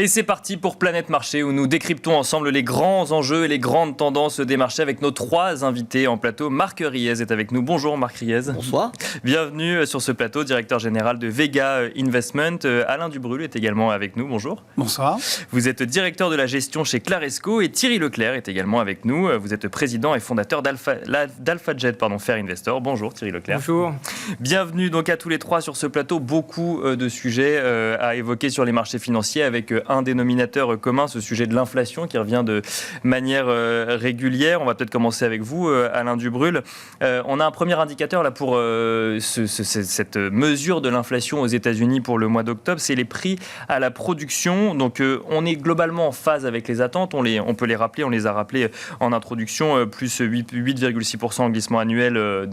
Et c'est parti pour Planète Marché où nous décryptons ensemble les grands enjeux et les grandes tendances des marchés avec nos 3 invités en plateau. Marc Riez est avec nous. Bonjour Marc Riez. Bonsoir. Bienvenue sur ce plateau, directeur général de Vega Investment. Alain Dubrul est également avec nous. Bonjour. Bonsoir. Vous êtes directeur de la gestion chez Claresco et Thierry Leclerc est également avec nous. Vous êtes président et fondateur d'AlphaJet Fair Investor. Bonjour Thierry Leclerc. Bonjour. Bienvenue donc à tous les 3 sur ce plateau. Beaucoup de sujets à évoquer sur les marchés financiers avec un dénominateur commun, ce sujet de l'inflation qui revient de manière régulière. On va peut-être commencer avec vous, Alain Dubrul. On a un premier indicateur là pour cette mesure de l'inflation aux États-Unis pour le mois d'octobre, c'est les prix à la production. Donc on est globalement en phase avec les attentes. On peut les rappeler, on les a rappelés en introduction, plus 8,6% en glissement annuel.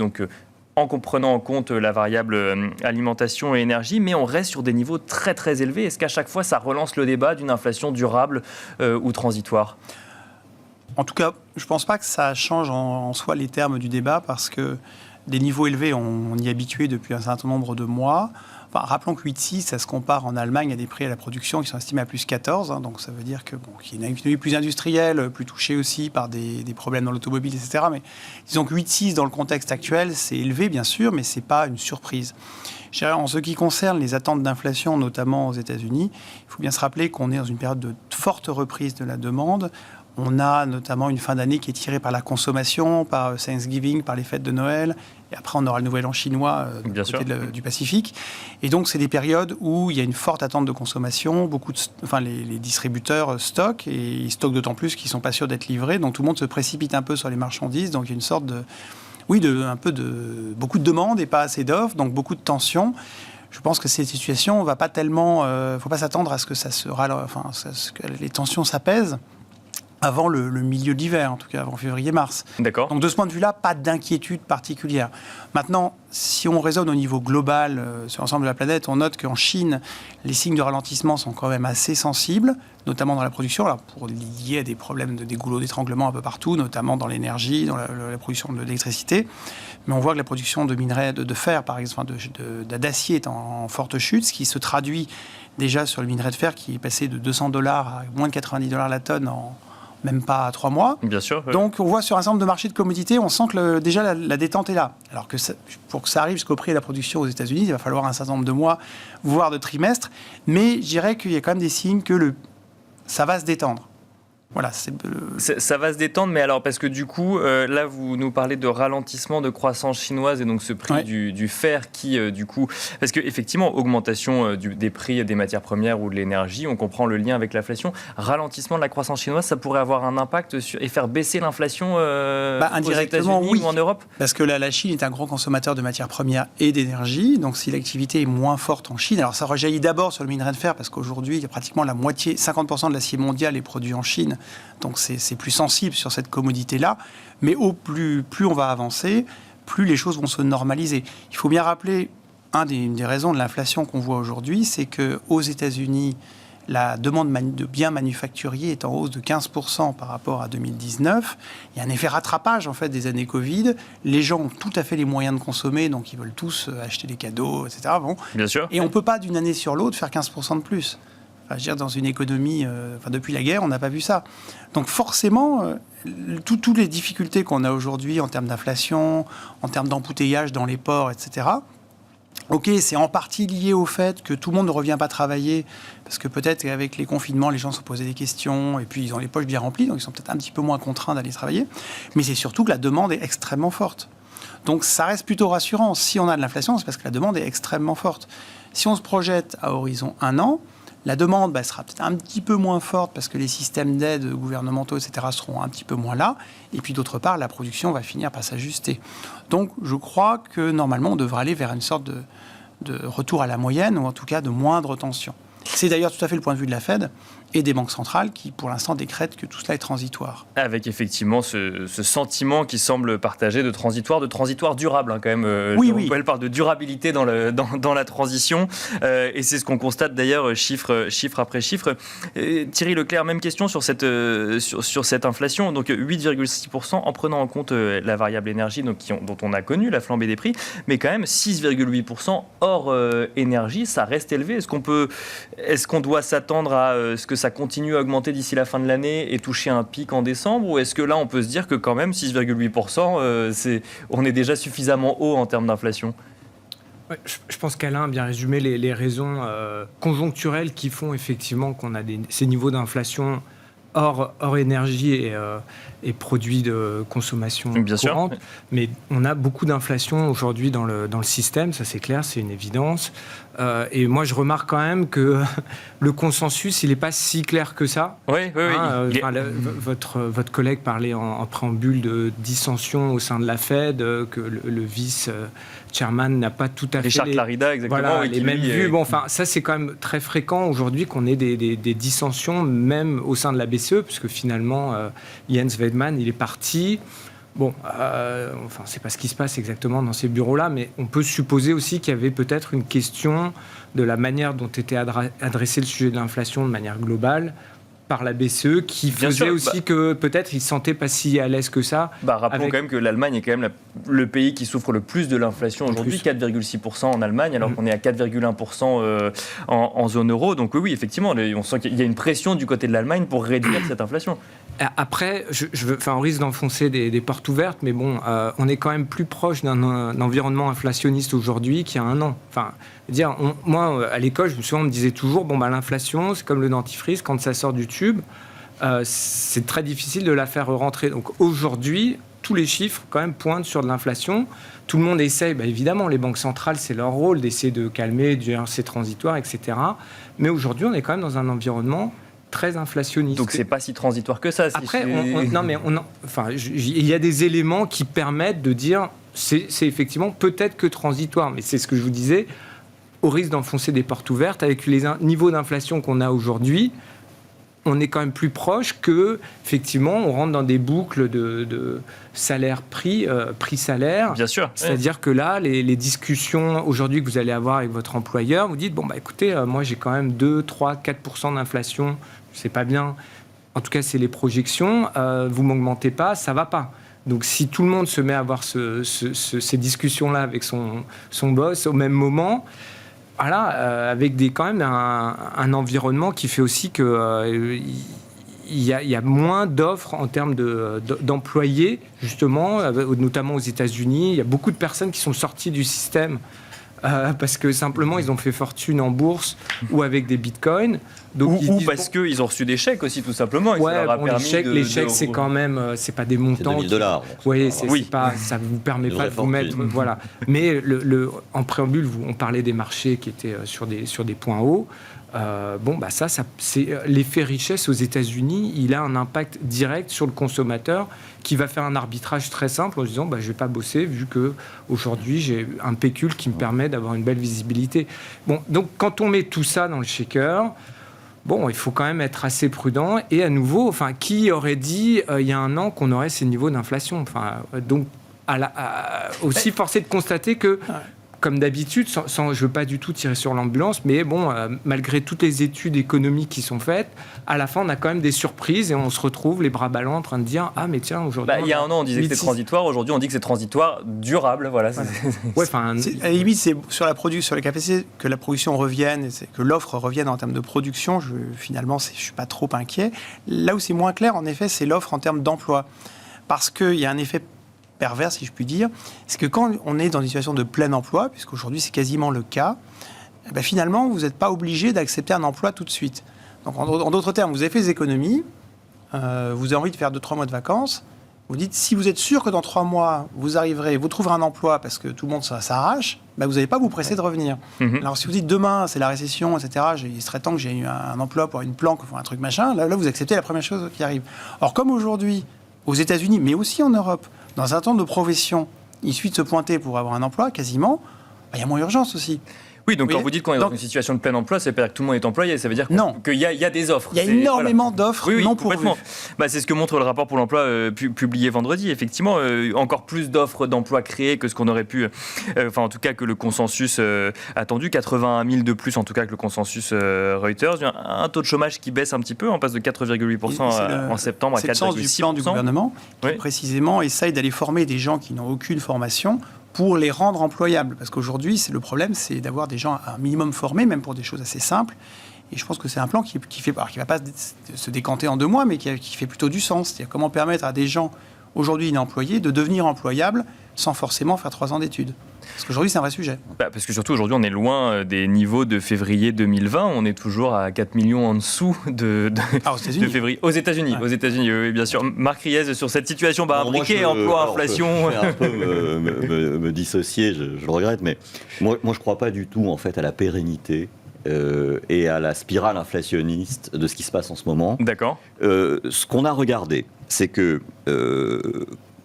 En prenant en compte la variable alimentation et énergie, mais on reste sur des niveaux très très élevés. Est-ce qu'à chaque fois, ça relance le débat d'une inflation durable ou transitoire ? En tout cas, je ne pense pas que ça change en soi les termes du débat, parce que des niveaux élevés, on y est habitué depuis un certain nombre de mois. Enfin, rappelons que 8,6, ça se compare en Allemagne à des prix à la production qui sont estimés à plus 14. Donc ça veut dire qu'il y a une économie plus industrielle, plus touchée aussi par des problèmes dans l'automobile, etc. Mais disons que 8,6 dans le contexte actuel, c'est élevé bien sûr, mais ce n'est pas une surprise. Je dirais, en ce qui concerne les attentes d'inflation, notamment aux États-Unis, il faut bien se rappeler qu'on est dans une période de forte reprise de la demande. On a notamment une fin d'année qui est tirée par la consommation, par Thanksgiving, par les fêtes de Noël. Et après, on aura le Nouvel An chinois du Pacifique. Et donc, c'est des périodes où il y a une forte attente de consommation. Les distributeurs stockent, et ils stockent d'autant plus qu'ils ne sont pas sûrs d'être livrés. Donc, tout le monde se précipite un peu sur les marchandises. Donc, il y a une sorte beaucoup de demandes et pas assez d'offres. Donc, beaucoup de tensions. Je pense que cette situation, on va pas tellement... faut pas s'attendre à ce que que les tensions s'apaisent avant le milieu de l'hiver, en tout cas avant février-mars. D'accord. Donc de ce point de vue-là, pas d'inquiétude particulière. Maintenant, si on raisonne au niveau global sur l'ensemble de la planète, on note qu'en Chine, les signes de ralentissement sont quand même assez sensibles, notamment dans la production, alors pour lier à des problèmes des goulots d'étranglement un peu partout, notamment dans l'énergie, dans la production de l'électricité. Mais on voit que la production de minerais de fer, par exemple, d'acier est en forte chute, ce qui se traduit déjà sur le minerai de fer qui est passé de $200 à moins de $90 la tonne en même pas 3 mois. Bien sûr. Oui. Donc, on voit sur un certain nombre de marchés de commodités, on sent que déjà la détente est là. Alors que pour que ça arrive jusqu'au prix de la production aux États-Unis, il va falloir un certain nombre de mois, voire de trimestres. Mais je dirais qu'il y a quand même des signes que ça va se détendre. Voilà, ça va se détendre, mais alors, parce que du coup, là, vous nous parlez de ralentissement de croissance chinoise et donc ce prix du fer qui, du coup... Parce qu'effectivement, augmentation des prix des matières premières ou de l'énergie, on comprend le lien avec l'inflation. Ralentissement de la croissance chinoise, ça pourrait avoir un impact et faire baisser l'inflation indirectement, aux États-Unis ou en Europe ? Parce que la Chine est un gros consommateur de matières premières et d'énergie. Donc, si l'activité est moins forte en Chine... Alors, ça rejaillit d'abord sur le minerai de fer, parce qu'aujourd'hui, il y a pratiquement la moitié, 50% de l'acier mondial est produit en Chine. Donc c'est plus sensible sur cette commodité-là. Mais plus on va avancer, plus les choses vont se normaliser. Il faut bien rappeler, une des raisons de l'inflation qu'on voit aujourd'hui, c'est qu'aux États-Unis, la demande de biens manufacturiers est en hausse de 15% par rapport à 2019. Il y a un effet rattrapage en fait des années Covid. Les gens ont tout à fait les moyens de consommer, donc ils veulent tous acheter des cadeaux, etc. Bon. Bien sûr. Et on ne peut pas d'une année sur l'autre faire 15% de plus. Enfin, je veux dire, dans une économie, depuis la guerre, on n'a pas vu ça. Donc forcément, toutes les difficultés qu'on a aujourd'hui en termes d'inflation, en termes d'embouteillage dans les ports, etc., ok, c'est en partie lié au fait que tout le monde ne revient pas travailler, parce que peut-être qu'avec les confinements, les gens se posaient des questions, et puis ils ont les poches bien remplies, donc ils sont peut-être un petit peu moins contraints d'aller travailler. Mais c'est surtout que la demande est extrêmement forte. Donc ça reste plutôt rassurant. Si on a de l'inflation, c'est parce que la demande est extrêmement forte. Si on se projette à horizon 1 an, la demande sera peut-être un petit peu moins forte parce que les systèmes d'aide gouvernementaux, etc., seront un petit peu moins là. Et puis, d'autre part, la production va finir par s'ajuster. Donc, je crois que, normalement, on devrait aller vers une sorte de retour à la moyenne, ou en tout cas de moindre tension. C'est d'ailleurs tout à fait le point de vue de la Fed et des banques centrales qui, pour l'instant, décrètent que tout cela est transitoire. Avec effectivement ce sentiment qui semble partagé de transitoire durable, quand même. Oui. Elle parle de durabilité dans la transition, et c'est ce qu'on constate d'ailleurs chiffre après chiffre. Thierry Leclerc, même question sur cette inflation, donc 8,6% en prenant en compte la variable énergie, dont on a connu la flambée des prix, mais quand même 6,8% hors énergie, ça reste élevé. Est-ce qu'on doit s'attendre à ce que ça continue à augmenter d'ici la fin de l'année et toucher un pic en décembre? Ou est-ce que là, on peut se dire que quand même, 6,8%, on est déjà suffisamment haut en termes d'inflation? Ouais, je pense qu'Alain a bien résumé les raisons conjoncturelles qui font effectivement qu'on a ces niveaux d'inflation hors énergie et produits de consommation courante. Mais on a beaucoup d'inflation aujourd'hui dans le système, ça c'est clair, c'est une évidence. Et moi je remarque quand même que le consensus, il n'est pas si clair que ça. Oui. Votre collègue parlait en préambule de dissension au sein de la Fed, que le vice-chairman n'a pas tout à fait Richard Clarida, exactement. Voilà, les mêmes vues. Bon, enfin, ça c'est quand même très fréquent aujourd'hui qu'on ait des dissensions, même au sein de la BCE, puisque finalement, Jens Weidmann, il est parti. Bon, enfin, c'est pas ce qui se passe exactement dans ces bureaux-là, mais on peut supposer aussi qu'il y avait peut-être une question de la manière dont était adressé le sujet de l'inflation de manière globale par la BCE, qui faisait aussi que peut-être ils ne se sentaient pas si à l'aise que ça. Rappelons quand même que l'Allemagne est quand même le pays qui souffre le plus de l'inflation aujourd'hui, 4,6% en Allemagne, alors qu'on est à 4,1% en zone euro. Donc oui, effectivement, on sent qu'il y a une pression du côté de l'Allemagne pour réduire cette inflation. Après, on risque d'enfoncer des portes ouvertes, mais bon, on est quand même plus proche d'un environnement inflationniste aujourd'hui qu'il y a un an. Enfin, moi, à l'école, on me disait toujours, l'inflation, c'est comme le dentifrice, quand ça sort du tube, c'est très difficile de la faire rentrer. Donc aujourd'hui, tous les chiffres quand même pointent sur de l'inflation. Tout le monde essaye, évidemment, les banques centrales, c'est leur rôle d'essayer de calmer, de dire c'est transitoire, etc. Mais aujourd'hui, on est quand même dans un environnement très inflationniste. Donc c'est pas si transitoire que ça. Après, il y a des éléments qui permettent de dire c'est effectivement peut-être que transitoire, mais c'est ce que je vous disais, au risque d'enfoncer des portes ouvertes avec les niveaux d'inflation qu'on a aujourd'hui. On est quand même plus proche que, effectivement, on rentre dans des boucles de salaire-prix, prix-salaire. Bien sûr. C'est-à-dire que là, les discussions aujourd'hui que vous allez avoir avec votre employeur, vous dites, écoutez, moi j'ai quand même 2, 3, 4% d'inflation, c'est pas bien. En tout cas, c'est les projections. Vous m'augmentez pas, ça va pas. Donc si tout le monde se met à avoir ces discussions-là avec son boss au même moment, voilà, avec quand même un environnement qui fait aussi que il y a moins d'offres en termes d'employés, justement, notamment aux États-Unis. Il y a beaucoup de personnes qui sont sorties du système parce que simplement ils ont fait fortune en bourse ou avec des bitcoins. Donc, ou parce qu'ils ont reçu des chèques aussi, tout simplement. Les chèques, c'est quand même, c'est pas des montants. C'est 2 000 $. Oui, ça ne vous permet pas de vous mettre. Voilà. Mais en préambule, on parlait des marchés qui étaient sur des points hauts. C'est l'effet richesse aux États-Unis, il a un impact direct sur le consommateur qui va faire un arbitrage très simple en se disant je vais pas bosser vu que aujourd'hui j'ai un pécule qui me permet d'avoir une belle visibilité. Bon, donc quand on met tout ça dans le shaker, il faut quand même être assez prudent. Et à nouveau, qui aurait dit il y a un an qu'on aurait ces niveaux d'inflation? Donc aussi forcé de constater que comme d'habitude, je ne veux pas du tout tirer sur l'ambulance, mais malgré toutes les études économiques qui sont faites, à la fin, on a quand même des surprises et on se retrouve les bras ballants en train de dire « Ah, mais tiens, aujourd'hui... » Il y a un an, on disait que c'était transitoire. Aujourd'hui, on dit que c'est transitoire, durable. Voilà. À la limite, c'est sur la capacité que la production revienne, que l'offre revienne en termes de production. Finalement, je ne suis pas trop inquiet. Là où c'est moins clair, en effet, c'est l'offre en termes d'emploi. Parce qu'il y a un effet pervers, si je puis dire, c'est que quand on est dans une situation de plein emploi, puisqu'aujourd'hui c'est quasiment le cas, finalement vous n'êtes pas obligé d'accepter un emploi tout de suite. Donc en d'autres termes, vous avez fait des économies, vous avez envie de faire 2-3 mois de vacances, vous dites si vous êtes sûr que dans 3 mois vous trouverez un emploi parce que tout le monde s'arrache, vous n'allez pas vous presser de revenir. Alors si vous dites demain c'est la récession, etc., il serait temps que j'ai eu un emploi pour une planque, pour un truc machin, là vous acceptez la première chose qui arrive. Or comme aujourd'hui, aux États-Unis, mais aussi en Europe, dans un certain nombre de professions, il suffit de se pointer pour avoir un emploi, quasiment, il y a moins urgence aussi. Oui, donc quand vous dites qu'on est dans une situation de plein emploi, ça veut dire que tout le monde est employé, ça veut dire qu'il y a des offres. Il y a énormément d'offres non pourvues. C'est ce que montre le rapport pour l'emploi publié vendredi. Effectivement, encore plus d'offres d'emploi créées que ce qu'on aurait pu, en tout cas que le consensus attendu, 81 000 de plus en tout cas que le consensus Reuters. Un taux de chômage qui baisse un petit peu, on passe de 4,8% en septembre à 4,6%. C'est le sens du plan du gouvernement qui précisément essaye d'aller former des gens qui n'ont aucune formation pour les rendre employables. Parce qu'aujourd'hui, le problème, c'est d'avoir des gens un minimum formés, même pour des choses assez simples. Et je pense que c'est un plan qui ne va pas se décanter en 2 mois, mais qui fait plutôt du sens. C'est-à-dire comment permettre à des gens, aujourd'hui inemployés, de devenir employables sans forcément faire 3 ans d'études. Parce qu'aujourd'hui, c'est un vrai sujet. Parce que surtout, aujourd'hui, on est loin des niveaux de février 2020. On est toujours à 4 millions en dessous de février. Aux États-Unis, ouais. Aux États-Unis, oui, bien sûr. Marc Riez, sur cette situation imbriquée, emploi, inflation... Je vais un peu me dissocier, je le regrette, mais moi je ne crois pas du tout, en fait, à la pérennité et à la spirale inflationniste de ce qui se passe en ce moment. D'accord. Ce qu'on a regardé, c'est que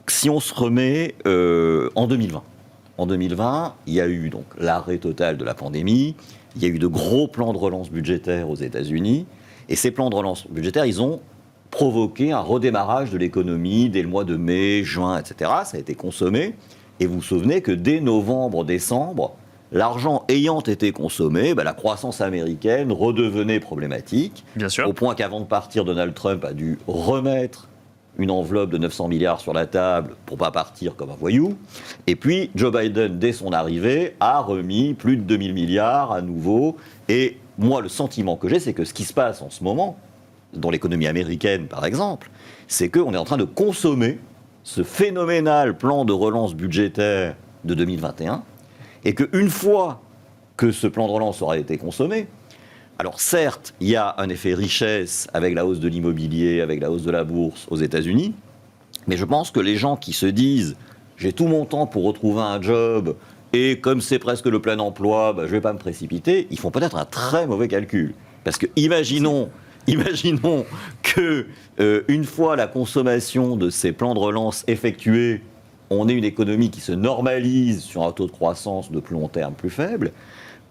si on se remet en 2020, il y a eu donc l'arrêt total de la pandémie, il y a eu de gros plans de relance budgétaire aux États-Unis, et ces plans de relance budgétaire, ils ont provoqué un redémarrage de l'économie dès le mois de mai, juin, etc. Ça a été consommé, et vous vous souvenez que dès novembre, décembre, l'argent ayant été consommé, la croissance américaine redevenait problématique, bien sûr. Au point qu'avant de partir, Donald Trump a dû remettre une enveloppe de 900 milliards sur la table pour ne pas partir comme un voyou. Et puis, Joe Biden, dès son arrivée, a remis plus de 2000 milliards à nouveau. Et moi, le sentiment que j'ai, c'est que ce qui se passe en ce moment, dans l'économie américaine, par exemple, c'est qu'on est en train de consommer ce phénoménal plan de relance budgétaire de 2021, et qu'une fois que ce plan de relance aura été consommé, alors certes, il y a un effet richesse avec la hausse de l'immobilier, avec la hausse de la bourse aux États-Unis, mais je pense que les gens qui se disent « j'ai tout mon temps pour retrouver un job et comme c'est presque le plein emploi, je ne vais pas me précipiter », ils font peut-être un très mauvais calcul. Parce que imaginons que une fois la consommation de ces plans de relance effectués, on ait une économie qui se normalise sur un taux de croissance de plus long terme plus faible.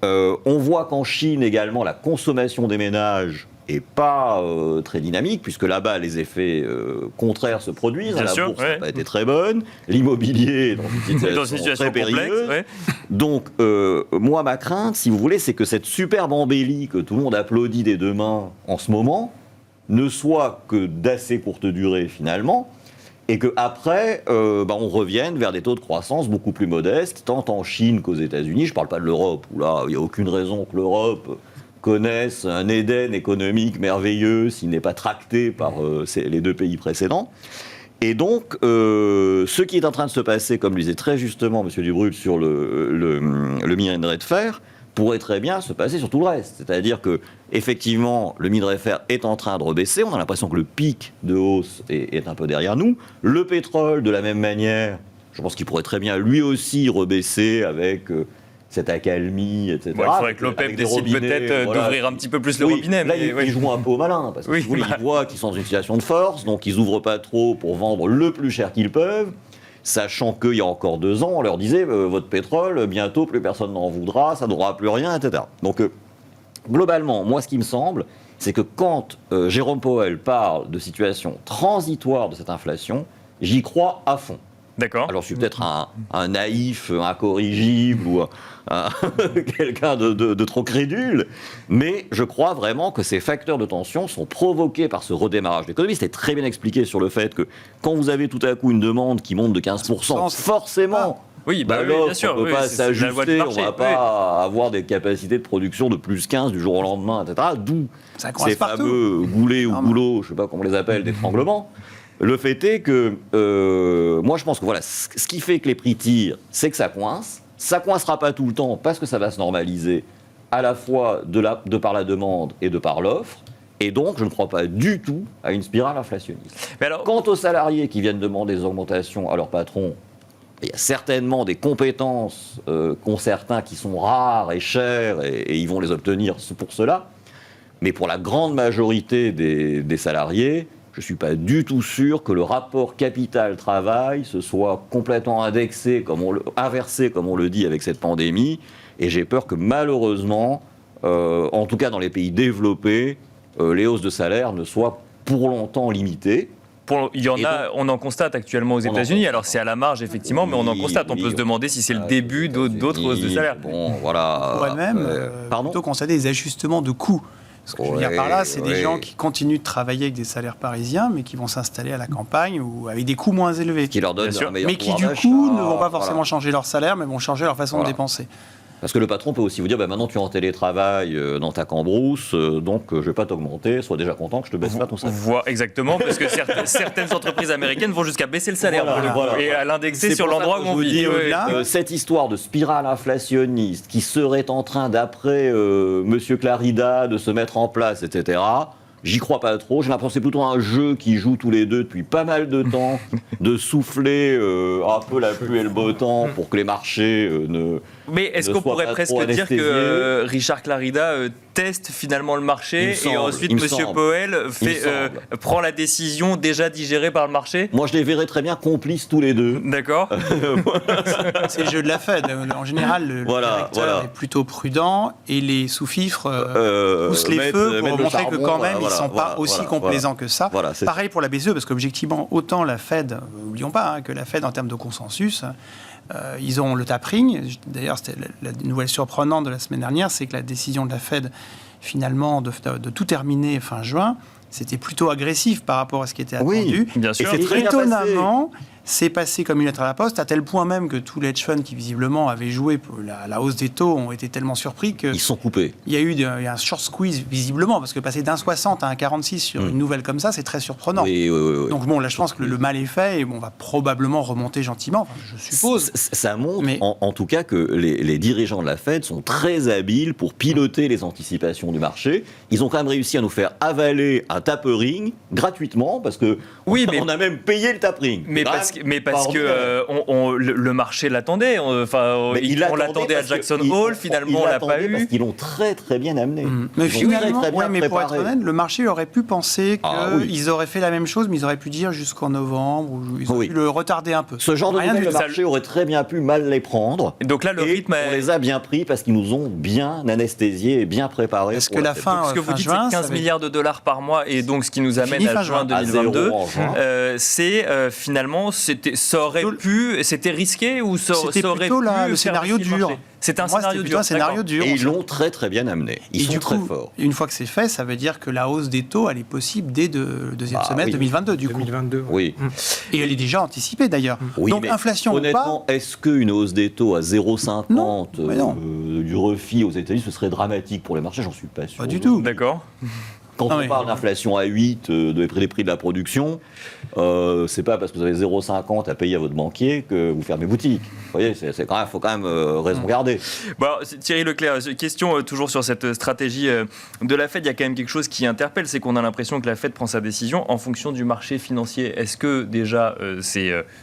On voit qu'en Chine également, la consommation des ménages n'est pas très dynamique, puisque là-bas, les effets contraires se produisent. Bien la sûr, bourse n'a pas été très bonne, l'immobilier est dans une situation très périlleuse. Ouais. Donc, moi, ma crainte, si vous voulez, c'est que cette superbe embellie que tout le monde applaudit des 2 mains en ce moment ne soit que d'assez courte durée, finalement, et qu'après, on revienne vers des taux de croissance beaucoup plus modestes, tant en Chine qu'aux États-Unis. Je ne parle pas de l'Europe, où là, il n'y a aucune raison que l'Europe connaisse un Éden économique merveilleux s'il n'est pas tracté par les 2 pays précédents. Et donc, ce qui est en train de se passer, comme le disait très justement M. Dubrulle sur le minerai de fer, pourrait très bien se passer sur tout le reste. C'est-à-dire que, effectivement, le minerai de fer est en train de rebaisser. On a l'impression que le pic de hausse est un peu derrière nous. Le pétrole, de la même manière, je pense qu'il pourrait très bien lui aussi rebaisser avec cette accalmie, etc. Il faudrait que l'OPEP décide peut-être d'ouvrir un petit peu plus le robinet. Là, ils jouent un peu au malin, parce que ils voient qu'ils sont dans une situation de force, donc ils n'ouvrent pas trop pour vendre le plus cher qu'ils peuvent, sachant qu'il y a encore 2 ans, on leur disait votre pétrole, bientôt plus personne n'en voudra, ça n'aura plus rien, etc. Donc, globalement, moi, ce qui me semble, c'est que quand Jérôme Powell parle de situation transitoire de cette inflation, j'y crois à fond. D'accord. Alors, je suis peut-être un naïf, incorrigible ou quelqu'un de trop crédule, mais je crois vraiment que ces facteurs de tension sont provoqués par ce redémarrage de l'économie. C'était très bien expliqué sur le fait que quand vous avez tout à coup une demande qui monte de 15%, forcément... Oui, bien sûr. On ne peut pas s'ajuster, on ne va pas avoir des capacités de production de plus 15 du jour au lendemain, etc. D'où ces fameux goulets ou goulots, je ne sais pas comment on les appelle, d'étranglement. Le fait est que, moi je pense que voilà, ce qui fait que les prix tirent, c'est que ça coince. Ça ne coincera pas tout le temps parce que ça va se normaliser à la fois de par la demande et de par l'offre. Et donc, je ne crois pas du tout à une spirale inflationniste. Quant aux salariés qui viennent demander des augmentations à leur patron, il y a certainement des compétences qu'ont certains qui sont rares et chères et ils vont les obtenir pour cela. Mais pour la grande majorité des salariés, je ne suis pas du tout sûr que le rapport capital-travail se soit complètement indexé, inversé, comme on le dit, avec cette pandémie. Et j'ai peur que malheureusement, en tout cas dans les pays développés, les hausses de salaire ne soient pour longtemps limitées. On en constate actuellement aux États-Unis. Alors c'est à la marge effectivement, mais on en constate. On peut se demander si c'est le début d'autres hausses de salaire. On pourrait même plutôt constater des ajustements de coûts. Ce que je veux dire par là, c'est des gens qui continuent de travailler avec des salaires parisiens, mais qui vont s'installer à la campagne ou avec des coûts moins élevés. Qui leur donnent un meilleur mais qui du coup ne vont pas forcément changer leur salaire, mais vont changer leur façon de dépenser. Parce que le patron peut aussi vous dire, maintenant tu es en télétravail dans ta cambrousse, donc je ne vais pas t'augmenter, sois déjà content que je te baisse pas ton salaire. Exactement, parce que certaines entreprises américaines vont jusqu'à baisser le salaire Voilà. et à l'indexer sur l'endroit où on vit. Cette histoire de spirale inflationniste qui serait en train, d'après Monsieur Clarida, de se mettre en place, etc., j'y crois pas trop. J'ai l'impression que c'est plutôt un jeu qui joue tous les deux depuis pas mal de temps, de souffler un peu la pluie et le beau temps pour que les marchés Mais est-ce qu'on pourrait presque dire que Richard Clarida teste finalement le marché et ensuite M. Powell prend la décision déjà digérée par le marché? Moi, je les verrais très bien complices tous les deux. D'accord. C'est le jeu de la Fed. En général, le directeur est plutôt prudent et les sous-fifres poussent les feux pour montrer que quand même, ils ne sont pas aussi complaisants que ça. Pareil pour la BCE, parce qu'objectivement, autant la Fed, n'oublions pas que la Fed, en termes de consensus, ils ont le tapering. D'ailleurs, c'était la nouvelle surprenante de la semaine dernière, c'est que la décision de la Fed, finalement, de tout terminer fin juin, c'était plutôt agressif par rapport à ce qui était attendu. Oui, bien sûr. Et c'est étonnamment, c'est passé comme une lettre à la poste, à tel point même que tous les hedge funds qui visiblement avaient joué pour la hausse des taux ont été tellement surpris qu'ils sont coupés. Il y a un short squeeze visiblement, parce que passer d'un 60 à un 46 sur une nouvelle comme ça, c'est très surprenant. Oui. Donc bon, là je pense que le mal est fait et on va probablement remonter gentiment, je suppose. Ça montre en tout cas que les dirigeants de la Fed sont très habiles pour piloter les anticipations du marché. Ils ont quand même réussi à nous faire avaler un tapering gratuitement, parce que on a même payé le tapering. Mais parce que le marché l'attendait. On l'attendait à Jackson Hole, finalement on l'a pas eu. Parce qu'ils l'ont très très bien amené. Mais finalement, mais pour être honnête, le marché aurait pu penser qu'ils auraient fait la même chose, mais ils auraient pu dire jusqu'en novembre, ou ils auraient pu le retarder un peu. Ce genre de nouvelles, le marché aurait très bien pu mal les prendre. Et donc là, le rythme, on les a bien pris parce qu'ils nous ont bien anesthésiés et bien préparés. Est-ce que la fin, ce que vous dites, c'est 15 milliards de dollars par mois, et donc ce qui nous amène à juin 2022, c'est finalement, ça aurait pu, c'était risqué ou ça aurait plutôt pu le scénario dur. C'est un scénario dur. Et ils l'ont très très bien amené. Ils sont très forts. Une fois que c'est fait, ça veut dire que la hausse des taux, elle est possible dès deuxième semestre 2022, du coup. 2022. Oui. Et elle est déjà anticipée, d'ailleurs. Oui, donc, inflation honnêtement, ou pas... est-ce qu'une hausse des taux à 0,50 du refi aux États-Unis, ce serait dramatique pour les marchés? J'en suis pas sûr. Pas du tout. D'accord. Quand on parle d'inflation à 8, des prix de la production, c'est pas parce que vous avez 0,50 à payer à votre banquier que vous fermez boutique. Vous voyez, faut quand même raison garder. Bon, Thierry Leclerc, question toujours sur cette stratégie de la Fed. Il y a quand même quelque chose qui interpelle, c'est qu'on a l'impression que la Fed prend sa décision en fonction du marché financier. Est-ce que déjà,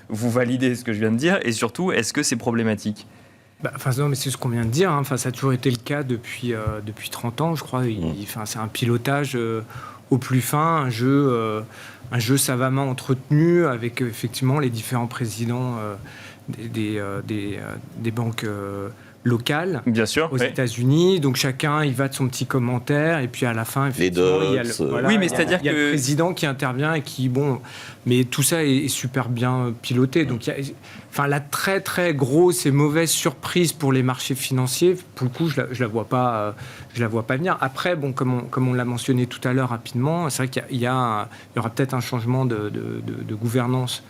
vous validez ce que je viens de dire, et surtout, est-ce que c'est problématique? Non, mais c'est ce qu'on vient de dire. Ça a toujours été le cas depuis 30 ans, je crois. C'est un pilotage au plus fin, un jeu savamment entretenu avec effectivement les différents présidents des banques locales, bien sûr, aux États-Unis. Donc chacun, il va de son petit commentaire, et puis à la fin, effectivement, il y a le président qui intervient et qui, mais tout ça est super bien piloté. Donc la très très grosse et mauvaise surprise pour les marchés financiers, pour le coup, je la vois pas venir. Après, comme on l'a mentionné tout à l'heure rapidement, c'est vrai qu'il y aura peut-être un changement de gouvernance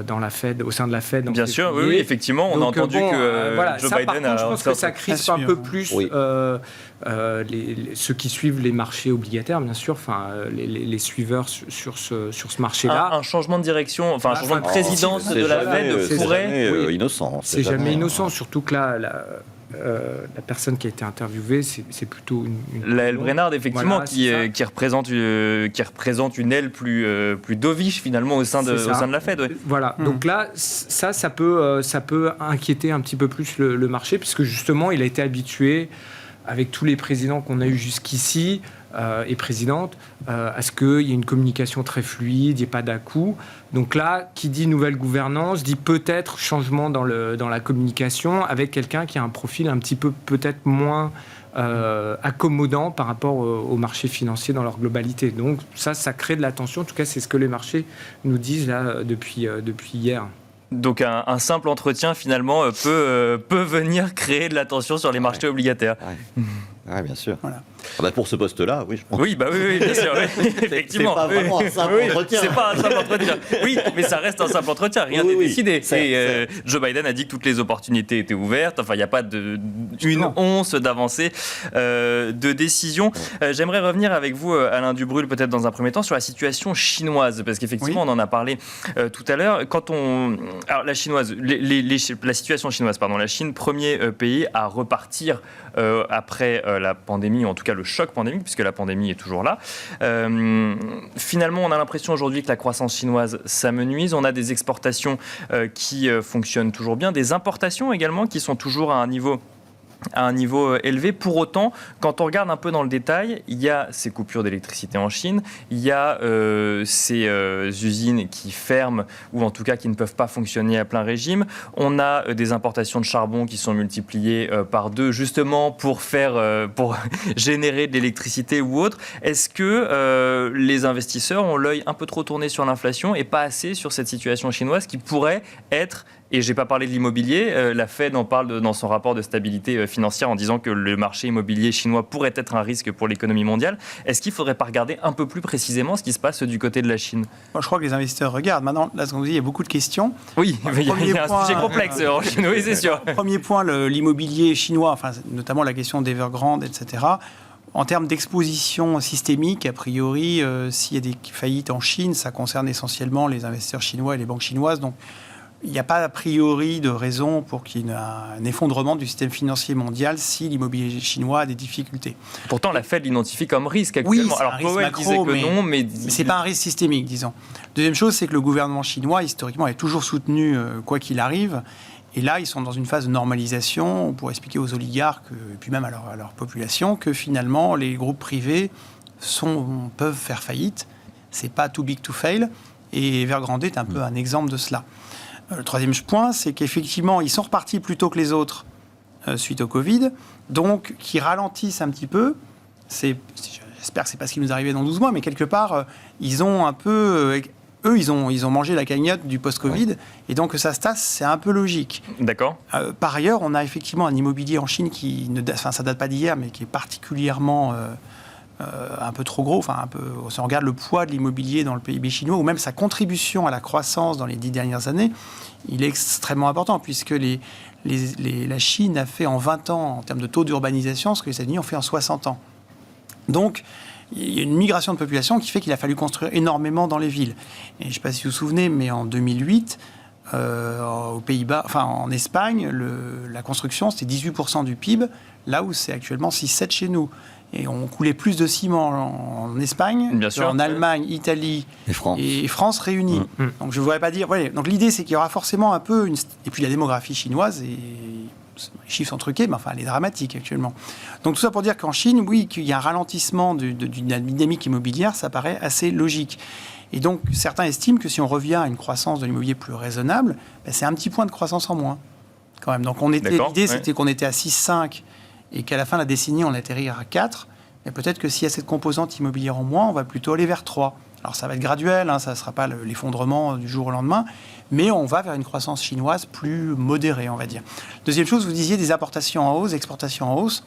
dans la Fed, au sein de la Fed. Bien sûr, oui, effectivement, on a entendu que Joe Biden je pense que ça crispe un peu plus ceux qui suivent les marchés obligataires, bien sûr, les suiveurs sur ce marché-là. Un changement de direction, un changement de présidence de la Fed pourrait... innocent. C'est jamais innocent, surtout que là... la personne qui a été interviewée, c'est plutôt la L. Brennard, effectivement, qui représente une aile plus dovish, finalement, au sein de la Fed. Ouais. Voilà, donc là, ça peut inquiéter un petit peu plus le marché, puisque justement, il a été habitué, avec tous les présidents qu'on a eus jusqu'ici, et présidente, à ce qu'il y ait une communication très fluide, il n'y ait pas d'à-coups. Donc là, qui dit nouvelle gouvernance, dit peut-être changement dans la communication, avec quelqu'un qui a un profil un petit peu peut-être moins accommodant par rapport au marché financier dans leur globalité. Donc ça crée de la tension. En tout cas, c'est ce que les marchés nous disent là depuis hier. Donc un simple entretien, finalement, peut venir créer de la tension sur les marchés obligataires. Oui, bien sûr. Voilà. Pour ce poste-là, oui, je pense. Oui, bien sûr. Effectivement. C'est pas vraiment un simple entretien. C'est pas un simple entretien. Oui, mais ça reste un simple entretien. Rien n'est décidé. Joe Biden a dit que toutes les opportunités étaient ouvertes. Enfin, il n'y a pas une once d'avancée de décision. J'aimerais revenir avec vous, Alain Dubrul, peut-être dans un premier temps, sur la situation chinoise, parce qu'effectivement, on en a parlé tout à l'heure. Alors, la situation chinoise, la Chine, premier pays à repartir après la pandémie, ou en tout cas le choc pandémique, puisque la pandémie est toujours là. Finalement, on a l'impression aujourd'hui que la croissance chinoise s'amenuise. On a des exportations qui fonctionnent toujours bien, des importations également qui sont toujours à un niveau élevé. Pour autant, quand on regarde un peu dans le détail, il y a ces coupures d'électricité en Chine, il y a ces usines qui ferment ou en tout cas qui ne peuvent pas fonctionner à plein régime. On a des importations de charbon qui sont multipliées par 2 justement pour générer de l'électricité ou autre. Est-ce que les investisseurs ont l'œil un peu trop tourné sur l'inflation et pas assez sur cette situation chinoise qui pourrait être... Et je n'ai pas parlé de l'immobilier. La Fed en parle dans son rapport de stabilité financière en disant que le marché immobilier chinois pourrait être un risque pour l'économie mondiale. Est-ce qu'il ne faudrait pas regarder un peu plus précisément ce qui se passe du côté de la Chine ? Moi, je crois que les investisseurs regardent. Maintenant, là, ce qu'on vous dit, il y a beaucoup de questions. Oui, il y a un sujet complexe en Chine, oui, c'est sûr. Premier point, l'immobilier chinois, notamment la question d'Evergrande, etc. En termes d'exposition systémique, a priori, s'il y a des faillites en Chine, ça concerne essentiellement les investisseurs chinois et les banques chinoises. Donc, il n'y a pas a priori de raison pour qu'il y ait un effondrement du système financier mondial si l'immobilier chinois a des difficultés. Pourtant, la Fed l'identifie comme risque actuellement. Oui, c'est un risque macro, disait que non, mais ce n'est pas un risque systémique, disons. Deuxième chose, c'est que le gouvernement chinois, historiquement, a toujours soutenu quoi qu'il arrive. Et là, ils sont dans une phase de normalisation pour expliquer aux oligarques, et puis même à leur population, que finalement, les groupes privés peuvent faire faillite. Ce n'est pas too big to fail. Et Evergrande est un peu un exemple de cela. Le troisième point, c'est qu'effectivement, ils sont repartis plus tôt que les autres suite au Covid, donc qui ralentissent un petit peu. J'espère que ce n'est pas ce qui nous arrivait dans 12 mois, mais quelque part, ils ont un peu... ils ont mangé la cagnotte du post-Covid, et donc que ça se tasse, c'est un peu logique. D'accord. Par ailleurs, on a effectivement un immobilier en Chine qui, ça date pas d'hier, mais qui est particulièrement... un peu trop gros, si on regarde le poids de l'immobilier dans le PIB chinois, ou même sa contribution à la croissance dans les 10 dernières années, il est extrêmement important, puisque la Chine a fait en 20 ans, en termes de taux d'urbanisation, ce que les États-Unis ont fait en 60 ans. Donc, il y a une migration de population qui fait qu'il a fallu construire énormément dans les villes. Et je ne sais pas si vous vous souvenez, mais en 2008, aux Pays-Bas, en Espagne, la construction, c'était 18% du PIB, là où c'est actuellement 6-7 chez nous. Et on coulait plus de ciment en Espagne, en Allemagne, Italie et France réunies. Donc je ne voudrais pas dire... Ouais, donc l'idée, c'est qu'il y aura forcément un peu... Et puis la démographie chinoise, les chiffres sont truqués, mais elle est dramatique actuellement. Donc tout ça pour dire qu'en Chine, oui, qu'il y a un ralentissement d'une dynamique immobilière, ça paraît assez logique. Et donc certains estiment que si on revient à une croissance de l'immobilier plus raisonnable, c'est un petit point de croissance en moins, quand même. Donc l'idée, c'était qu'on était à 6,5 et qu'à la fin de la décennie, on atterrit à 4. Mais peut-être que s'il y a cette composante immobilière en moins, on va plutôt aller vers 3. Alors ça va être graduel, ça ne sera pas l'effondrement du jour au lendemain, mais on va vers une croissance chinoise plus modérée, on va dire. Deuxième chose, vous disiez des importations en hausse, exportations en hausse.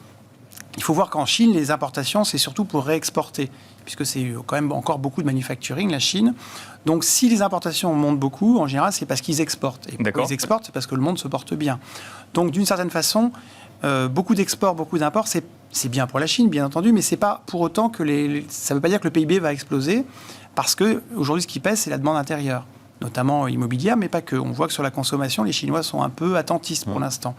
Il faut voir qu'en Chine, les importations, c'est surtout pour réexporter, puisque c'est quand même encore beaucoup de manufacturing, la Chine. Donc si les importations montent beaucoup, en général, c'est parce qu'ils exportent. Et pourquoi ils exportent, c'est parce que le monde se porte bien. Donc d'une certaine façon... beaucoup d'exports, beaucoup d'imports, c'est bien pour la Chine, bien entendu, mais c'est pas pour autant que ça ne veut pas dire que le PIB va exploser, parce qu'aujourd'hui, ce qui pèse, c'est la demande intérieure, notamment immobilière, mais pas que. On voit que sur la consommation, les Chinois sont un peu attentistes pour l'instant.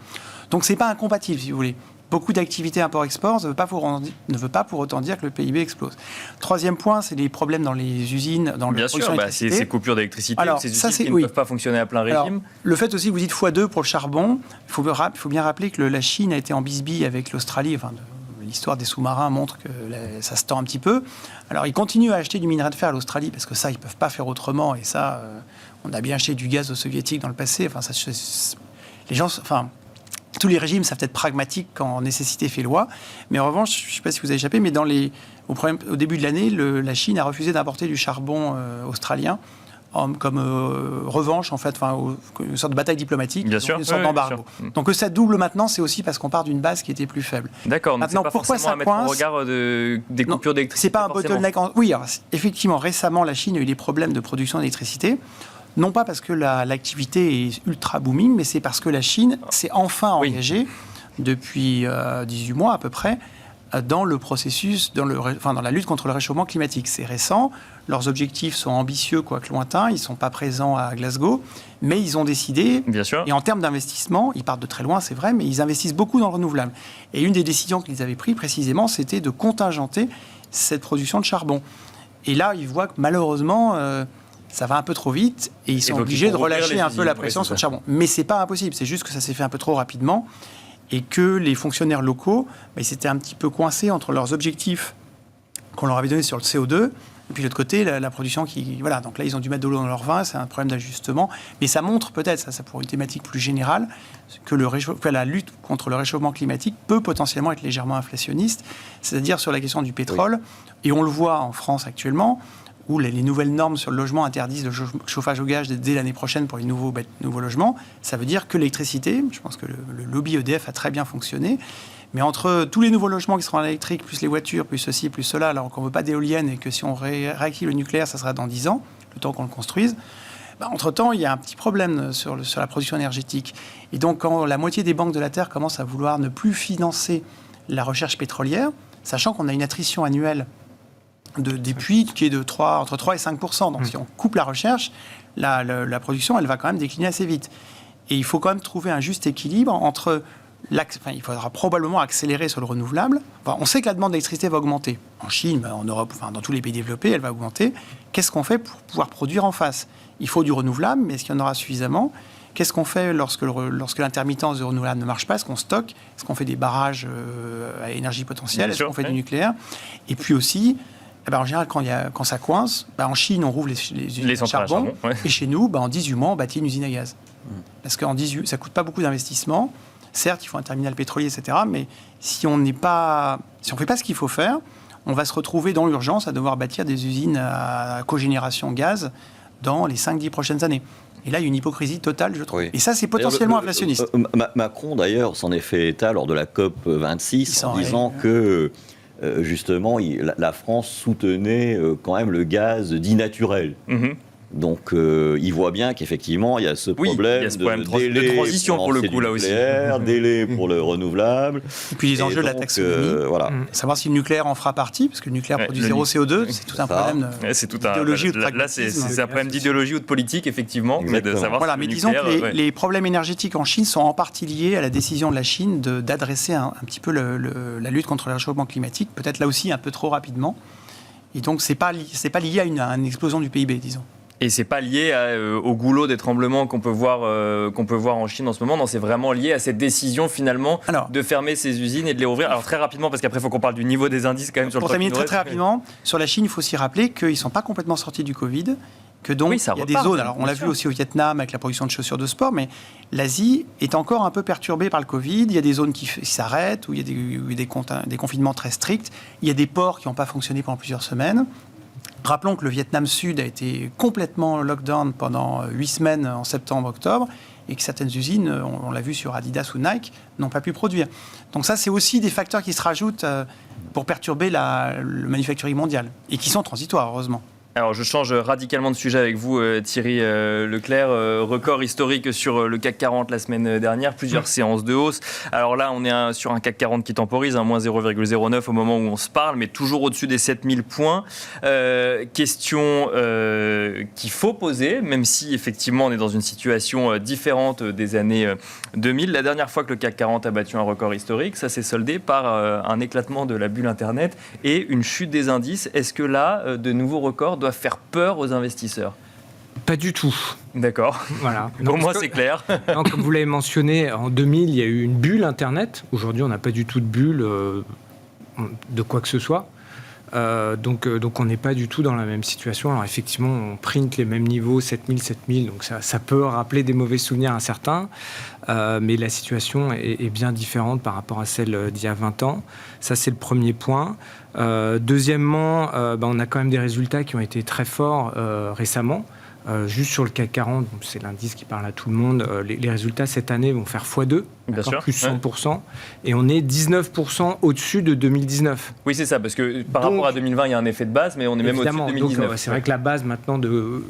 Donc, c'est pas incompatible, si vous voulez. Beaucoup d'activités import-export ne veut pas pour autant dire que le PIB explose. Troisième point, c'est les problèmes dans les usines, dans la production d'électricité. C'est ces coupures d'électricité, ces usines qui ne peuvent pas fonctionner à plein régime. Alors, le fait aussi que vous dites x2 pour le charbon, il faut bien rappeler que la Chine a été en bisbille avec l'Australie. L'histoire des sous-marins montre que ça se tend un petit peu. Alors, ils continuent à acheter du minerai de fer à l'Australie, parce que ça, ils ne peuvent pas faire autrement. Et ça, on a bien acheté du gaz aux soviétiques dans le passé. Les gens... tous les régimes savent être pragmatiques quand nécessité fait loi. Mais en revanche, je ne sais pas si vous avez échappé, mais au début de l'année, la Chine a refusé d'importer du charbon australien revanche, en fait, une sorte de bataille diplomatique, bien sûr, une sorte d'embargo. Donc que ça double maintenant, c'est aussi parce qu'on part d'une base qui était plus faible. D'accord, maintenant, donc c'est pas pourquoi forcément ça à mettre en coince regard des coupures d'électricité. C'est pas un bottleneck. Oui, alors, effectivement, récemment, la Chine a eu des problèmes de production d'électricité. Non pas parce que l'activité est ultra booming, mais c'est parce que la Chine s'est enfin engagée depuis 18 mois à peu près dans le processus, dans la lutte contre le réchauffement climatique. C'est récent, leurs objectifs sont ambitieux, quoique lointains, ils ne sont pas présents à Glasgow, mais ils ont décidé, bien sûr. Et en termes d'investissement, ils partent de très loin, c'est vrai, mais ils investissent beaucoup dans le renouvelable. Et une des décisions qu'ils avaient prises précisément, c'était de contingenter cette production de charbon. Et là, ils voient que malheureusement, ça va un peu trop vite, et ils sont obligés de relâcher un peu la pression sur le charbon. Mais ce n'est pas impossible, c'est juste que ça s'est fait un peu trop rapidement, et que les fonctionnaires locaux, ils s'étaient un petit peu coincés entre leurs objectifs qu'on leur avait donnés sur le CO2, et puis de l'autre côté, la production qui... Voilà, donc là, ils ont dû mettre de l'eau dans leur vin, c'est un problème d'ajustement. Mais ça montre peut-être, ça pour une thématique plus générale, que la lutte contre le réchauffement climatique peut potentiellement être légèrement inflationniste, c'est-à-dire sur la question du pétrole. Oui. Et on le voit en France actuellement, où les nouvelles normes sur le logement interdisent le chauffage au gaz dès l'année prochaine pour les nouveaux logements. Ça veut dire que l'électricité, je pense que le lobby EDF a très bien fonctionné, mais entre tous les nouveaux logements qui seront électriques, plus les voitures, plus ceci, plus cela, alors qu'on ne veut pas d'éoliennes et que si on réactive le nucléaire, ça sera dans 10 ans, le temps qu'on le construise, entre-temps, il y a un petit problème sur la production énergétique. Et donc, quand la moitié des banques de la Terre commencent à vouloir ne plus financer la recherche pétrolière, sachant qu'on a une attrition annuelle des puits qui est entre 3 et 5%. Donc, si on coupe la recherche, la production, elle va quand même décliner assez vite. Et il faut quand même trouver un juste équilibre entre... il faudra probablement accélérer sur le renouvelable. On sait que la demande d'électricité va augmenter. En Chine, en Europe, dans tous les pays développés, elle va augmenter. Qu'est-ce qu'on fait pour pouvoir produire en face ? Il faut du renouvelable, mais est-ce qu'il y en aura suffisamment ? Qu'est-ce qu'on fait lorsque l'intermittence de renouvelable ne marche pas ? Est-ce qu'on stocke ? Est-ce qu'on fait des barrages à énergie potentielle ? Est-ce qu'on fait du nucléaire ? Et puis aussi... en général, quand ça coince, en Chine, on rouvre les usines de charbon. Et chez nous, en 18 mois, on bâtit une usine à gaz. Parce qu'en 18, ça ne coûte pas beaucoup d'investissement. Certes, il faut un terminal pétrolier, etc. Mais si on ne fait pas ce qu'il faut faire, on va se retrouver dans l'urgence à devoir bâtir des usines à cogénération gaz dans les 5-10 prochaines années. Et là, il y a une hypocrisie totale, je trouve. Oui. Et ça, c'est potentiellement inflationniste. Macron, d'ailleurs, s'en est fait état lors de la COP 26 en disant que... justement, la France soutenait quand même le gaz dit naturel. Donc, il voit bien qu'effectivement, il y a ce problème, il y a ce problème de transition pour le coup, là aussi. Délai pour le renouvelable. Et puis les enjeux de la taxonomie. Voilà. Savoir si le nucléaire en fera partie, parce que le nucléaire produit zéro CO2, c'est tout un problème d'idéologie ou de pragmatisme. Là, c'est un problème d'idéologie ou de politique, effectivement. Mais de savoir mais disons que les problèmes énergétiques en Chine sont en partie liés à la décision de la Chine d'adresser un petit peu la lutte contre le réchauffement climatique, peut-être là aussi un peu trop rapidement. Et donc, c'est pas lié à une explosion du PIB, disons. Et c'est pas lié au goulot des tremblements qu'on peut voir en Chine en ce moment. Non, c'est vraiment lié à cette décision finalement de fermer ces usines et de les rouvrir. Alors très rapidement, parce qu'après il faut qu'on parle du niveau des indices quand même sur le. Pour terminer très rapidement, sur la Chine, il faut aussi rappeler qu'ils ne sont pas complètement sortis du Covid. Que donc, il y a des zones, alors on l'a vu aussi au Vietnam avec la production de chaussures de sport, mais l'Asie est encore un peu perturbée par le Covid. Il y a des zones qui s'arrêtent, où il y a des confinements très stricts. Il y a des ports qui n'ont pas fonctionné pendant plusieurs semaines. Rappelons que le Vietnam Sud a été complètement lockdown pendant 8 semaines en septembre-octobre et que certaines usines, on l'a vu sur Adidas ou Nike, n'ont pas pu produire. Donc ça, c'est aussi des facteurs qui se rajoutent pour perturber le manufacturier mondial et qui sont transitoires, heureusement. Alors, je change radicalement de sujet avec vous, Thierry Leclerc. Record historique sur le CAC 40 la semaine dernière, plusieurs séances de hausse. Alors là, on est sur un CAC 40 qui temporise, moins 0,09 au moment où on se parle, mais toujours au-dessus des 7000 points. Question qu'il faut poser, même si effectivement on est dans une situation différente des années 2000. La dernière fois que le CAC 40 a battu un record historique, ça s'est soldé par un éclatement de la bulle Internet et une chute des indices. Est-ce que là, de nouveaux records doit faire peur aux investisseurs ? Pas du tout. D'accord. Voilà. Pour moi, c'est clair. Non, comme vous l'avez mentionné, en 2000, il y a eu une bulle Internet. Aujourd'hui, on n'a pas du tout de bulle de quoi que ce soit. Donc on n'est pas du tout dans la même situation. Alors effectivement, on print les mêmes niveaux, 7000, donc ça peut rappeler des mauvais souvenirs à certains, mais la situation est bien différente par rapport à celle d'il y a 20 ans. Ça, c'est le premier point. Deuxièmement, on a quand même des résultats qui ont été très forts récemment. Juste sur le CAC 40, c'est l'indice qui parle à tout le monde, les résultats cette année vont faire x2, plus 100%, ouais. Et on est 19% au-dessus de 2019. Oui, c'est ça, parce que par rapport à 2020, il y a un effet de base, mais on est même au-dessus de 2019. Donc, c'est vrai que la base maintenant,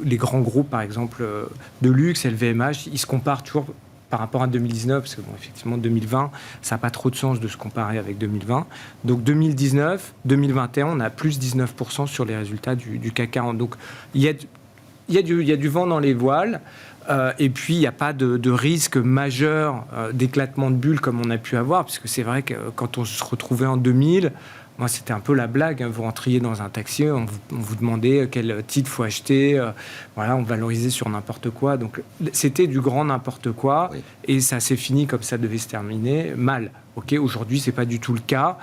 les grands groupes, par exemple, de luxe, LVMH, ils se comparent toujours par rapport à 2019, parce que effectivement 2020, ça n'a pas trop de sens de se comparer avec 2020. Donc 2019, 2021, on a plus 19% sur les résultats du CAC 40. Donc il y a du vent dans les voiles, et puis il n'y a pas de risque majeur d'éclatement de bulle comme on a pu avoir, parce que c'est vrai que quand on se retrouvait en 2000, moi, c'était un peu la blague. Vous rentriez dans un taxi, on vous demandait quel titre faut acheter. On valorisait sur n'importe quoi. Donc, c'était du grand n'importe quoi. Oui. Et ça s'est fini comme ça devait se terminer, mal. Aujourd'hui, ce n'est pas du tout le cas.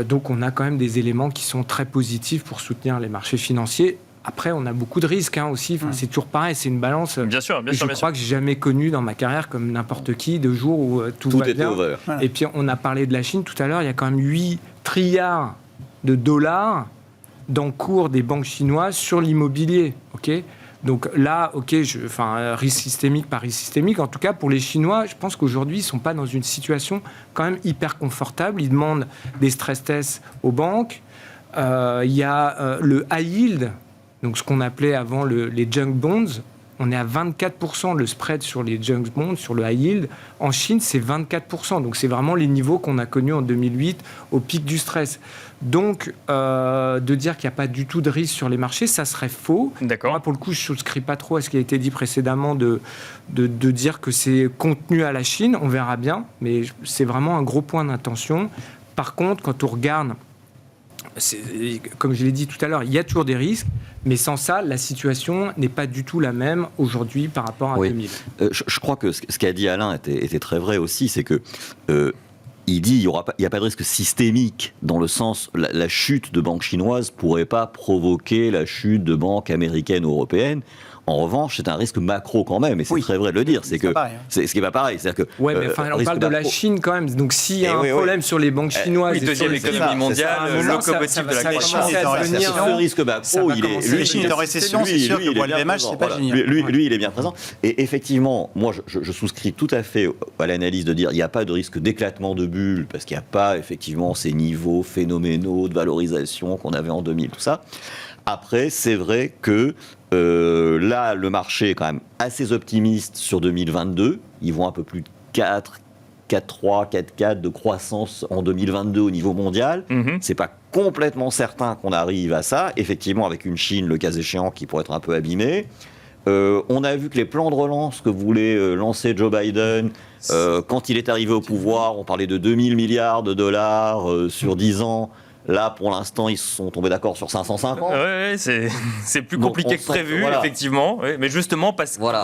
Donc, on a quand même des éléments qui sont très positifs pour soutenir les marchés financiers. Après, on a beaucoup de risques aussi. C'est toujours pareil, c'est une balance. Bien sûr. Je crois que j'ai jamais connu dans ma carrière, comme n'importe qui, de jours où tout va bien. Over. Et puis, on a parlé de la Chine tout à l'heure. Il y a quand même 8 trilliards de dollars d'encours des banques chinoises sur l'immobilier. Donc là, risque systémique, pas risque systémique. En tout cas, pour les Chinois, je pense qu'aujourd'hui, ils ne sont pas dans une situation quand même hyper confortable. Ils demandent des stress tests aux banques. Il y a le high yield, donc ce qu'on appelait avant les junk bonds. On est à 24%, le spread sur les junk bonds, sur le high yield. En Chine, c'est 24%. Donc, c'est vraiment les niveaux qu'on a connus en 2008, au pic du stress. Donc, de dire qu'il n'y a pas du tout de risque sur les marchés, ça serait faux. D'accord. Moi, pour le coup, je ne souscris pas trop à ce qui a été dit précédemment de dire que c'est contenu à la Chine. On verra bien, mais c'est vraiment un gros point d'attention. Par contre, quand on regarde... Comme je l'ai dit tout à l'heure, il y a toujours des risques, mais sans ça, la situation n'est pas du tout la même aujourd'hui par rapport à 2000. Je crois que ce qu'a dit Alain était très vrai aussi, c'est que il dit il n'y a pas de risque systémique, dans le sens la chute de banques chinoises ne pourrait pas provoquer la chute de banques américaines ou européennes. En revanche, c'est un risque macro quand même, et c'est très vrai de le dire. C'est ce qui n'est pas pareil. C'est-à-dire que, mais on parle de la Chine quand même. Donc s'il y a un problème sur les banques chinoises, deuxième économie mondiale, locomotive de la croissance. Ce risque macro, la Chine est en récession, c'est sûr que pour LVMH, c'est pas génial. Lui, il est bien présent. Et effectivement, moi, je souscris tout à fait à l'analyse de dire il n'y a pas de risque d'éclatement de bulle, parce qu'il n'y a pas effectivement ces niveaux phénoménaux de valorisation qu'on avait en 2000, tout ça. Après, c'est vrai que là, le marché est quand même assez optimiste sur 2022. Ils vont un peu plus de 4,3, 4,4 de croissance en 2022 au niveau mondial. C'est pas complètement certain qu'on arrive à ça. Effectivement, avec une Chine, le cas échéant, qui pourrait être un peu abîmée. On a vu que les plans de relance que voulait lancer Joe Biden, quand il est arrivé au pouvoir, on parlait de 2000 milliards de dollars sur 10 ans. Là, pour l'instant, ils se sont tombés d'accord sur 550. Oui, c'est plus compliqué que prévu, effectivement. Oui, mais justement,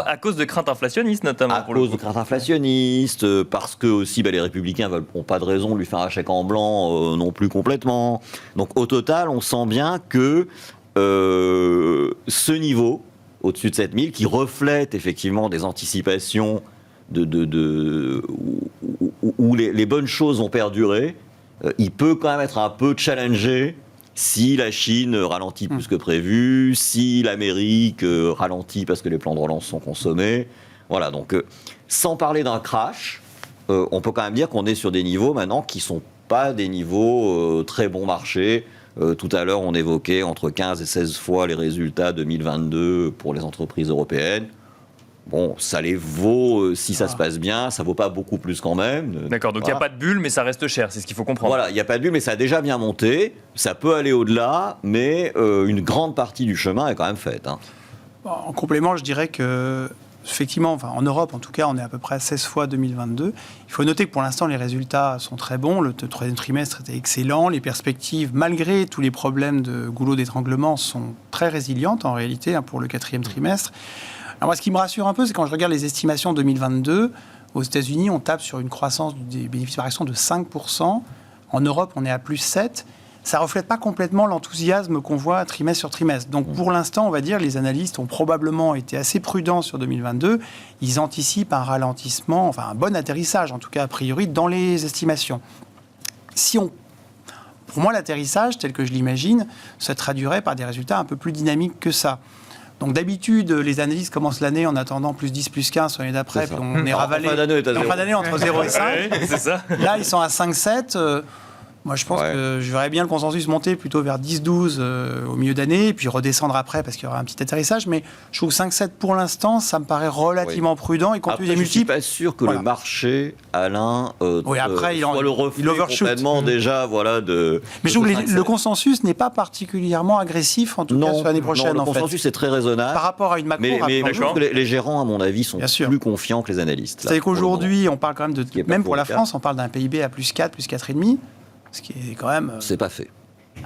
à cause de craintes inflationnistes, notamment. À cause de craintes inflationnistes, parce que aussi les Républicains n'ont pas de raison de lui faire un chèque en blanc non plus complètement. Donc, au total, on sent bien que ce niveau, au-dessus de 7000, qui reflète effectivement des anticipations où les bonnes choses vont perdurer, il peut quand même être un peu challengé si la Chine ralentit plus que prévu, si l'Amérique ralentit parce que les plans de relance sont consommés. Voilà, donc sans parler d'un crash, on peut quand même dire qu'on est sur des niveaux maintenant qui ne sont pas des niveaux très bon marché. Tout à l'heure, on évoquait entre 15 et 16 fois les résultats 2022 pour les entreprises européennes. Bon, ça les vaut si ça se passe bien, ça vaut pas beaucoup plus quand même. D'accord, donc il n'y a pas de bulle, mais ça reste cher, c'est ce qu'il faut comprendre. Voilà, il n'y a pas de bulle, mais ça a déjà bien monté, ça peut aller au-delà, mais une grande partie du chemin est quand même faite. En complément, je dirais que, effectivement, en Europe en tout cas, on est à peu près à 16 fois 2022. Il faut noter que pour l'instant, les résultats sont très bons, le troisième trimestre était excellent, les perspectives, malgré tous les problèmes de goulot d'étranglement, sont très résilientes en réalité pour le quatrième trimestre. Alors moi, ce qui me rassure un peu, c'est quand je regarde les estimations 2022, aux États-Unis, on tape sur une croissance des bénéfices par action de 5%. En Europe, on est à plus 7%. Ça ne reflète pas complètement l'enthousiasme qu'on voit trimestre sur trimestre. Donc pour l'instant, on va dire, les analystes ont probablement été assez prudents sur 2022. Ils anticipent un ralentissement, un bon atterrissage, en tout cas a priori, dans les estimations. Pour moi, l'atterrissage, tel que je l'imagine, se traduirait par des résultats un peu plus dynamiques que ça. Donc d'habitude, les analystes commencent l'année en attendant plus 10, plus 15 sur l'année d'après, puis on est ravalé. En fin d'année, entre 0 et 5. C'est ça. Là, ils sont à 5-7. Moi, je pense que je verrais bien le consensus monter plutôt vers 10-12 au milieu d'année, et puis redescendre après parce qu'il y aura un petit atterrissage. Mais je trouve 5-7 pour l'instant, ça me paraît relativement prudent. Et compte tenu des multiples. Je ne suis pas sûr que le marché, Alain, après, soit le reflet complètement déjà de. Mais je trouve que le consensus n'est pas particulièrement agressif, en tout cas sur l'année prochaine. Le consensus est très raisonnable. Par rapport à une macro. Mais je trouve que les gérants, à mon avis, sont plus confiants que les analystes. C'est-à-dire qu'aujourd'hui, on parle quand même de. Même pour la France, on parle d'un PIB à plus 4, plus 4,5. Ce qui est quand même c'est pas fait.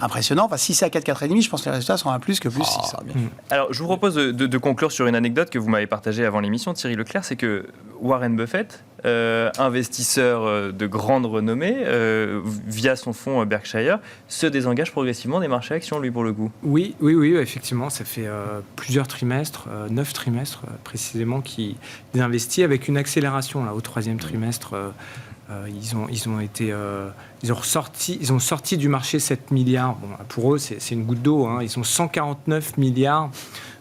Impressionnant. Enfin, si c'est à 4, 4,5, je pense que les résultats seront à plus que plus 6. Alors, je vous propose de conclure sur une anecdote que vous m'avez partagée avant l'émission, Thierry Leclerc, c'est que Warren Buffett, investisseur de grande renommée, via son fonds Berkshire, se désengage progressivement des marchés actions, lui, pour le coup. Oui, effectivement, ça fait plusieurs trimestres, 9 trimestres précisément, qu'il investit avec une accélération là, au 3e trimestre. Ils ont sorti du marché 7 milliards. Bon, pour eux, c'est une goutte d'eau. Hein. Ils ont 149 milliards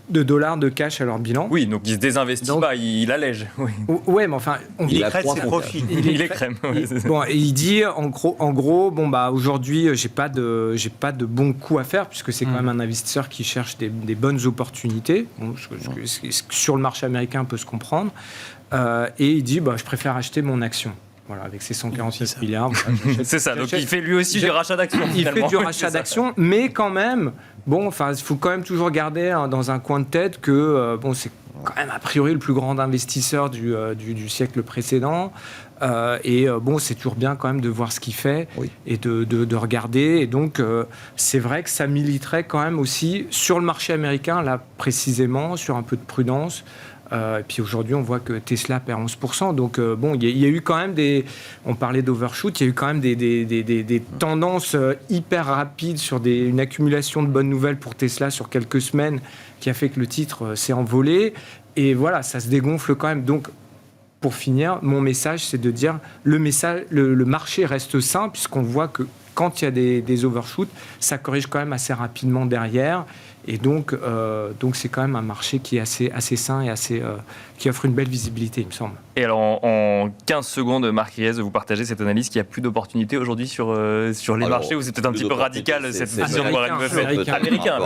de dollars de cash à leur bilan. Oui, donc il se désinvestit pas, il allège. Oui, mais enfin, il crée ses profits. Il est crème. Et il dit en gros, aujourd'hui, j'ai pas de bons coups à faire puisque c'est quand même un investisseur qui cherche des bonnes opportunités. Bon, sur le marché américain, on peut se comprendre. Et il dit, je préfère acheter mon action. Voilà, avec ses 149 milliards. C'est ça, donc il fait lui aussi du rachat d'actions. Il fait du rachat d'actions, mais quand même, il faut quand même toujours garder dans un coin de tête que c'est quand même a priori le plus grand investisseur du siècle précédent. C'est toujours bien quand même de voir ce qu'il fait et de regarder. Et donc, c'est vrai que ça militerait quand même aussi sur le marché américain, là précisément, sur un peu de prudence. Et puis aujourd'hui, on voit que Tesla perd 11%. Donc, il y a eu quand même on parlait d'overshoot, il y a eu quand même des tendances hyper rapides sur une accumulation de bonnes nouvelles pour Tesla sur quelques semaines qui a fait que le titre s'est envolé. Et voilà, ça se dégonfle quand même. Donc, pour finir, mon message, c'est de dire le marché reste sain puisqu'on voit que quand il y a des overshoots, ça corrige quand même assez rapidement derrière. Et donc c'est quand même un marché qui est assez sain et qui offre une belle visibilité, il me semble. Et alors, en 15 secondes, Marc Riez, vous partagez cette analyse qu'il n'y a plus d'opportunités aujourd'hui sur les marchés, ou c'est peut-être un petit peu radical, cette vision de Warren Buffett. Américain,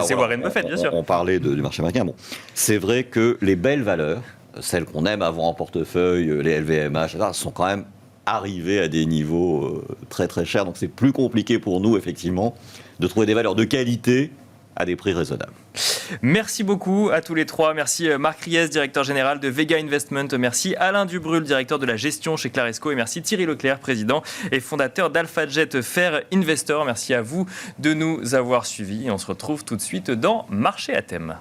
c'est Warren Buffett, bien sûr. On parlait du marché américain. Bon, c'est vrai que les belles valeurs, celles qu'on aime avoir en portefeuille, les LVMH, etc., sont quand même arrivées à des niveaux très très chers. Donc c'est plus compliqué pour nous, effectivement, de trouver des valeurs de qualité à des prix raisonnables. Merci beaucoup à tous les trois. Merci Marc Riez, directeur général de Vega Investment. Merci Alain Dubrul, directeur de la gestion chez Claresco. Et merci Thierry Leclerc, président et fondateur d'AlphaJet Fair Investor. Merci à vous de nous avoir suivis. Et on se retrouve tout de suite dans Marché à thème.